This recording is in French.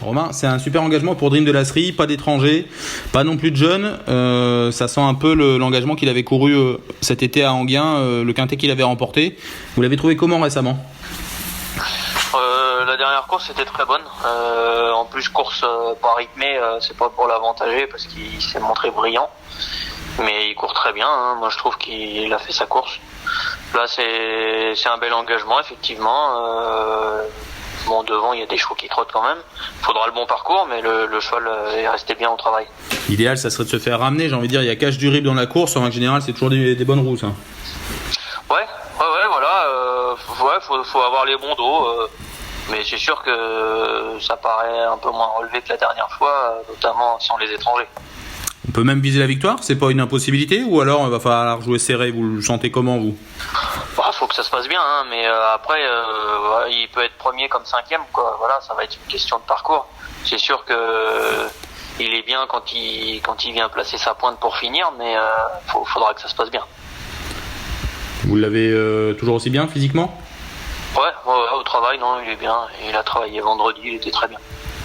Romain, c'est un super engagement pour Dream de Lasserie, pas d'étrangers, pas non plus de jeunes. Ça sent un peu l'engagement qu'il avait couru cet été à Enghien, le quintet qu'il avait remporté. Vous l'avez trouvé comment récemment ? La dernière course était très bonne. En plus, course pas rythmée, c'est pas pour l'avantager parce qu'il s'est montré brillant. Mais il court très bien, hein. Moi je trouve qu'il a fait sa course. Là c'est un bel engagement effectivement. Bon, devant il y a des chevaux qui trottent quand même. Il faudra le bon parcours, mais le cheval est resté bien au travail. L'idéal ça serait de se faire ramener, j'ai envie de dire, il y a cache du rib dans la course, en règle générale c'est toujours des bonnes rousses. Hein. Ouais, voilà. Faut avoir les bons dos. Mais c'est sûr que ça paraît un peu moins relevé que la dernière fois, notamment sans les étrangers. On peut même viser la victoire, c'est pas une impossibilité, ou alors il va falloir jouer serré, vous le sentez comment vous ? Faut que ça se passe bien, hein, mais après il peut être premier comme cinquième, quoi. Voilà, ça va être une question de parcours. C'est sûr que il est bien quand il vient placer sa pointe pour finir, mais faudra que ça se passe bien. Vous l'avez toujours aussi bien physiquement ? Ouais, au travail, non, il est bien. Il a travaillé vendredi, il était très bien.